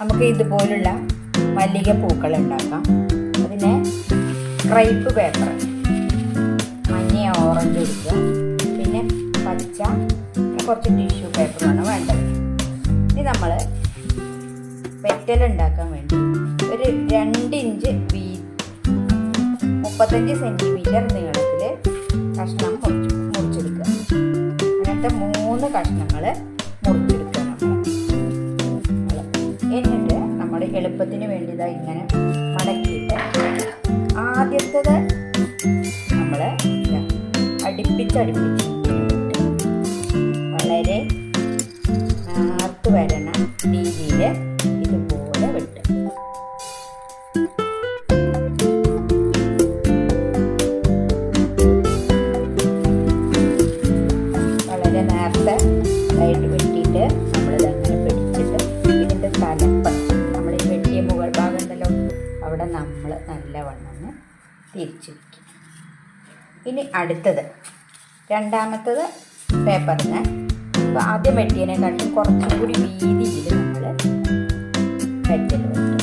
നമുക്ക് ഇതുപോലുള്ള മല്ലിക പൂക്കൾ ഉണ്ടാക്കാം. അതിന് ക്രൈപ്പ് പേപ്പർ, മഞ്ഞ ഓറഞ്ച് എടുക്കുക, പിന്നെ പച്ച, കുറച്ച് ടിഷ്യൂ പേപ്പറാണ് വേണ്ടത്. ഇനി നമ്മൾ പെറ്റൽ ഉണ്ടാക്കാൻ വേണ്ടി ഒരു 2 ഇഞ്ച് 35 സെൻറ്റിമീറ്റർ നീളത്തിൽ കഷ്ണം മുറിച്ചെടുക്കുക. അങ്ങനത്തെ 3 കഷ്ണങ്ങൾ മുറിച്ചെടുക്കുക നമ്മൾ. എന്നിട്ട് നമ്മൾ എളുപ്പത്തിന് വേണ്ടി ഇങ്ങനെ മടക്കിയിട്ട് ആദ്യത്തേത് നമ്മൾ അടുപ്പിച്ച് വളരെ നേർത്ത് വരണ രീതിയിൽ ഇതുപോലെ വെട്ടുക. വളരെ നേരത്തെ ആയിട്ട് വെട്ടിയിട്ട് നമ്മളിതങ്ങനെ പിടിച്ചിട്ട് ഇതിൻ്റെ തലപ്പ് നമ്മൾ ഈ വെട്ടിയ മുകൾ ഭാഗം ഉണ്ടല്ലോ അവിടെ നമ്മൾ നല്ലവണ്ണം തിരിച്ചു വയ്ക്കും. ഇനി അടുത്തത് രണ്ടാമത്തത് പേപ്പറിന് ഇപ്പോൾ ആദ്യം വെട്ടിയതിനെക്കാട്ടും കുറച്ചും കൂടി വീതിയിൽ നമ്മൾ പെറ്റൽ വെട്ടും.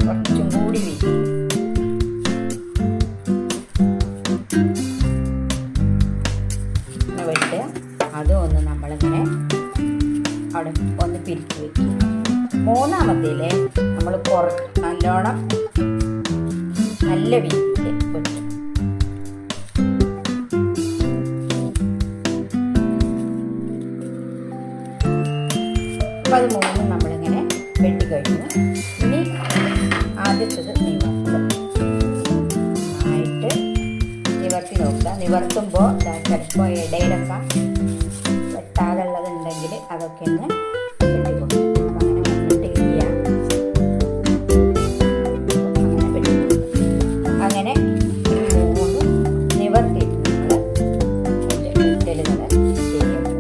കുറച്ചും കൂടി വീതി വെട്ടുക. അതും ഒന്ന് നമ്മളിങ്ങനെ അവിടെ ഒന്ന് പിരിച്ചു വയ്ക്കും. മൂന്നാമത്തേല് നമ്മൾ നല്ലോണം നല്ല വീതിയിൽ വെട്ടും. അപ്പോൾ അത് 3 നമ്മളിങ്ങനെ വെട്ടിക്കഴിഞ്ഞു. ഇനി ആദ്യത്തത് നന്നായിട്ട് നിവർത്തി നോക്കുക. നിവർത്തുമ്പോൾ ചിലപ്പോൾ ഇടയിലൊക്കെ വെട്ടാതുള്ളതുണ്ടെങ്കിൽ അതൊക്കെ ഒന്ന് വെട്ടിക്കൊടുക്കും. അങ്ങനെ വന്നിട്ടില്ല, അങ്ങനെ വെട്ടിക്കൊടുക്കും. അങ്ങനെ 3 നിവർത്തിയിട്ട് നമ്മൾ വെട്ടലുകൾ ശരിയാക്കും.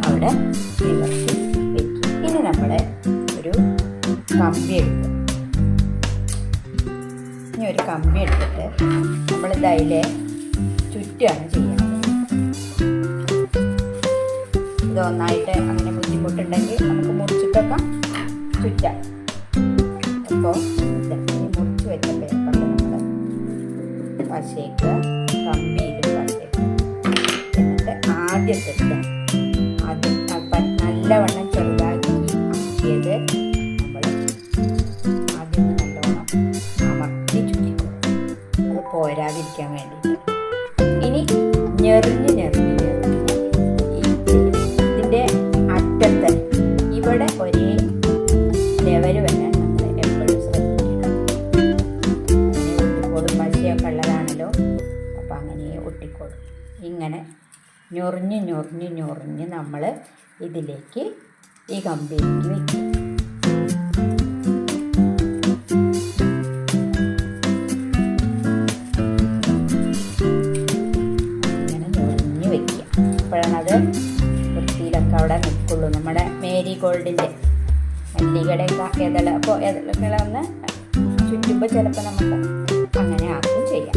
അവിടെ നിവർത്തി വയ്ക്കും. ഇനി നമ്മൾ ഒരു കമ്പി എടുക്കും. ഇനി ഒരു കമ്പി എടുത്തിട്ട് നമ്മളിത് അതിലെ ചുറ്റുകയാണ് ചെയ്യുന്നത്. ഇത് ഒന്നായിട്ട് അങ്ങനെ ബുദ്ധിമുട്ടുണ്ടെങ്കിൽ നമുക്ക് മുറിച്ചിട്ടൊക്കെ ചുറ്റാം. അപ്പോൾ മുറിച്ച് വെച്ച പേപ്പറിൽ നമ്മൾ പശയ്ക്ക് കമ്പിയിലും പശയ്ക്ക് എന്നിട്ട് ആദ്യം നല്ലവണ്ണം ചെറുതാക്കി ആക്കിയത് നമ്മൾ ആദ്യം നല്ലോണം അമർത്തി ചുറ്റിക്കൊടുക്കും. അത് പോരാതിരിക്കാൻ വേണ്ടിയിട്ട്. ഇനി ഞെറിഞ്ഞ് ഇതിൻ്റെ അറ്റത്ത് ഇവിടെ ഒരേ ലെവൽ വരാൻ നമ്മൾ എപ്പോഴും ശ്രദ്ധിക്കണം. അങ്ങനെ ഒട്ടിക്കോടും, പശയൊക്കെ ഉള്ളതാണല്ലോ, അപ്പോൾ അങ്ങനെ ഒട്ടിക്കോടും. ഇങ്ങനെ ഞൊറിഞ്ഞ് നമ്മൾ ഇതിലേക്ക് ഈ കമ്പിയിലേക്ക് വയ്ക്കും. ഇങ്ങനെ ഞൊറിഞ്ഞ് വയ്ക്കുക. അപ്പോഴാണത് വൃത്തിയിലൊക്കെ അവിടെ നിൽക്കുള്ളൂ. നമ്മുടെ മേരി ഗോൾഡിൻ്റെ മല്ലികയുടെയൊക്കെ ഇതള, അപ്പോൾ ഇതളൊന്ന് ചുറ്റുമ്പോൾ ചിലപ്പോൾ നമുക്ക് അങ്ങനെ ആക്കും ചെയ്യാം.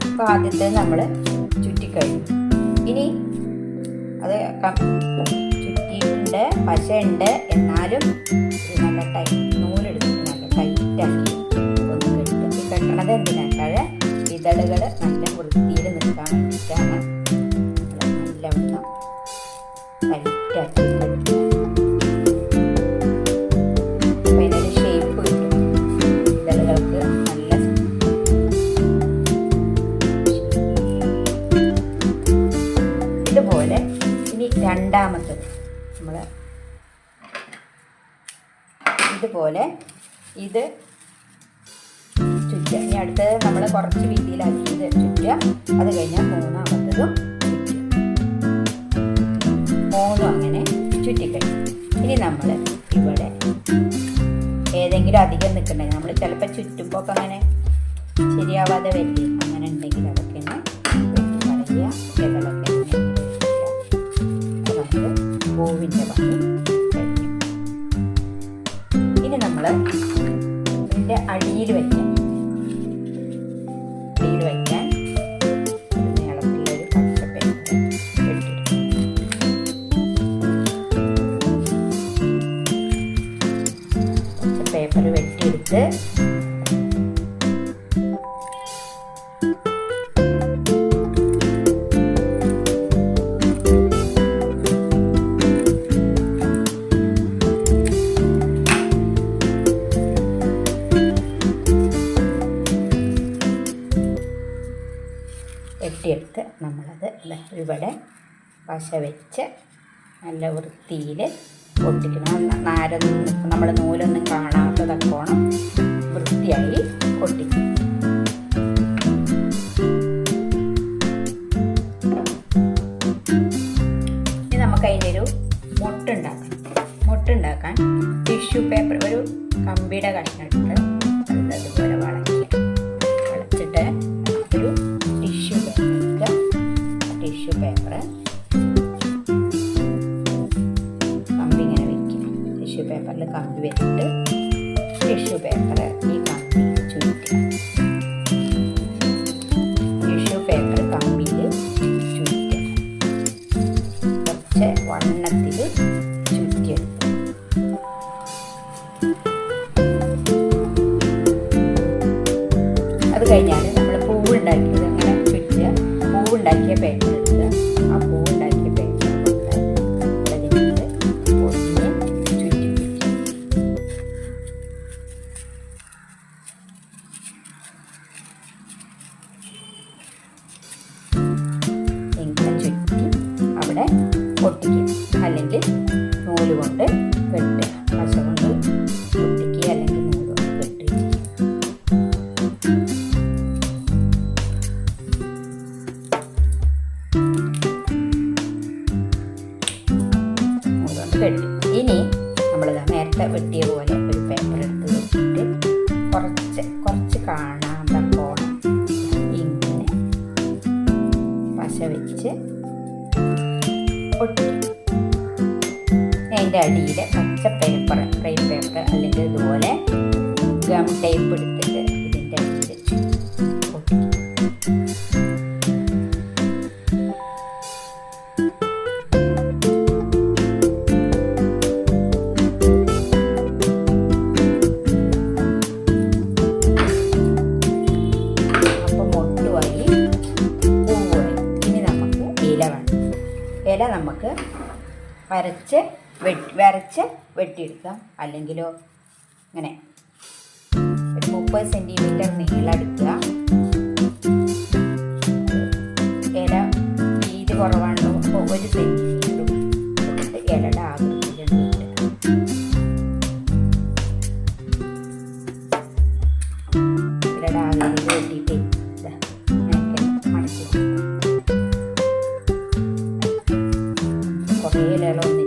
അപ്പോൾ ആദ്യത്തെ നമ്മൾ ചുറ്റിക്കഴിഞ്ഞു. ഇനി അത് ചുറ്റിയിട്ടുണ്ട്, പശയുണ്ട്, എന്നാലും നല്ല നൂലെടുത്തിട്ട് നല്ല ടൈറ്റാക്കി ഒന്ന് കെട്ടും. ഈ കെട്ടണത് എന്തിനാച്ചാൽ ഇതളുകൾ നല്ല വൃത്തിയിൽ നിൽക്കാൻ വേണ്ടിയിട്ടാണ്. നല്ലവണ്ണം ടൈറ്റാക്കി കെട്ടുക. അപ്പോൾ ഇതിനൊരു ഷേപ്പ് കിട്ടും. ഇതളുകൾക്ക് നല്ല ഇതുപോലെ. ഇനി രണ്ടാമത്തത് നമ്മൾ ഇതുപോലെ ഇത് ചുറ്റുക. ഇനി അടുത്തത് നമ്മൾ കുറച്ച് വീതിയിലാക്കി ഇത് ചുറ്റുക. അത് കഴിഞ്ഞാൽ മൂന്നാമത്തതും ചുറ്റുക. 3 അങ്ങനെ ചുറ്റിക്കഴിഞ്ഞു. ഇനി നമ്മൾ ഇവിടെ ഏതെങ്കിലും അധികം നിൽക്കണ്ടെങ്കിൽ നമ്മൾ ചിലപ്പോൾ ചുറ്റുമ്പോൾ ഒക്കെ അങ്ങനെ ശരിയാവാതെ വരില്ലേ, അങ്ങനെ ഉണ്ടെങ്കിൽ അതൊക്കെ ഒന്ന് വെട്ടി കളയുക. ഇലകളൊക്കെ നടുവിൻ്റെ പണി കഴിഞ്ഞു. ഇനി നമ്മൾ ഇതിൻ്റെ അടിയിൽ വയ്ക്കാൻ നീളത്തിലൊരു പച്ച പേപ്പർ വെട്ടിയെടുത്ത് നമ്മളത് ഇവിടെ പശ വെച്ച് നല്ല വൃത്തിയിൽ ഒട്ടിക്കണം. നമ്മൾ നൂലൊന്നും കാണാത്ത തക്കോണം വൃത്തിയായി ഒട്ടിക്കും. ഇനി നമുക്ക് അതിനൊരു മുട്ടുണ്ടാക്കാൻ ടിഷ്യൂ പേപ്പർ, ഒരു കമ്പിയുടെ കഷ്ണം ഇട്ട് അതുപോലെ വളച്ചിട്ട് ഒരു ടിഷ്യൂ പേപ്പർ കമ്പി ഇങ്ങനെ വെക്കുക. ടിഷ്യൂ പേപ്പറിൽ കമ്പി വെച്ചിട്ട് ടിഷ്യൂ പേപ്പർ ഈ കമ്പി ചുറ്റുക. ടിഷ്യൂ പേപ്പർ കമ്പിയിൽ ചുറ്റുക. കുറച്ച് വണ്ണത്തിൽ ചുറ്റിയെടുക്കുക. അത് കഴിഞ്ഞാൽ നമ്മൾ പൂവുണ്ടാക്കിയത് അങ്ങനെ ചുറ്റുക. പൂവുണ്ടാക്കിയ പേപ്പർ എടുക്കുക. ആ പൂവുണ്ടാക്കിയ പേപ്പർ അതിനകത്ത് പൊടിഞ്ഞ് ചുറ്റി ഇങ്ങനെ ചുറ്റി അവിടെ ഒട്ടിക്കുക. അല്ലെങ്കിൽ നൂല് കൊണ്ട് കെട്ടുക. പശ കൊണ്ട് ഒട്ടിക്കുക അല്ലെങ്കിൽ നൂല് കൊണ്ട് കെട്ടുക. ഇനി നമ്മൾ നേരത്തെ വെട്ടിയ പോലെ ഒരു പേപ്പർ എടുത്ത് വെച്ചിട്ട് കുറച്ച് കാണാൻ തക്കോണം ഇങ്ങനെ പശ വെച്ച് ഒട്ടിക്കും. അതിൻ്റെ അടിയിൽ പച്ച പേപ്പർ, ക്രൈം പേപ്പർ അല്ലെങ്കിൽ ഇതുപോലെ ഗം ടേപ്പ് എടുത്തിട്ട് ഇതിൻ്റെ അടിയിൽ വെച്ച് ഒട്ടിക്കും. ഇല നമുക്ക് വരച്ച് വെട്ടിയെടുക്കാം. അല്ലെങ്കിലോ ഇങ്ങനെ ഒരു 30 സെൻറ്റിമീറ്റർ നീളം എടുക്കുക. ഇല വീതി കുറവാണല്ലോ, അപ്പോൾ 1 സെൻറ്റിമീറ്ററും ഇലയുടെ ആകൃതിയിൽ ഇലയുടെ ആകൃതിയിൽ വെട്ടിയിട്ട് മടക്കി കുറേ ഇലകളൊന്നും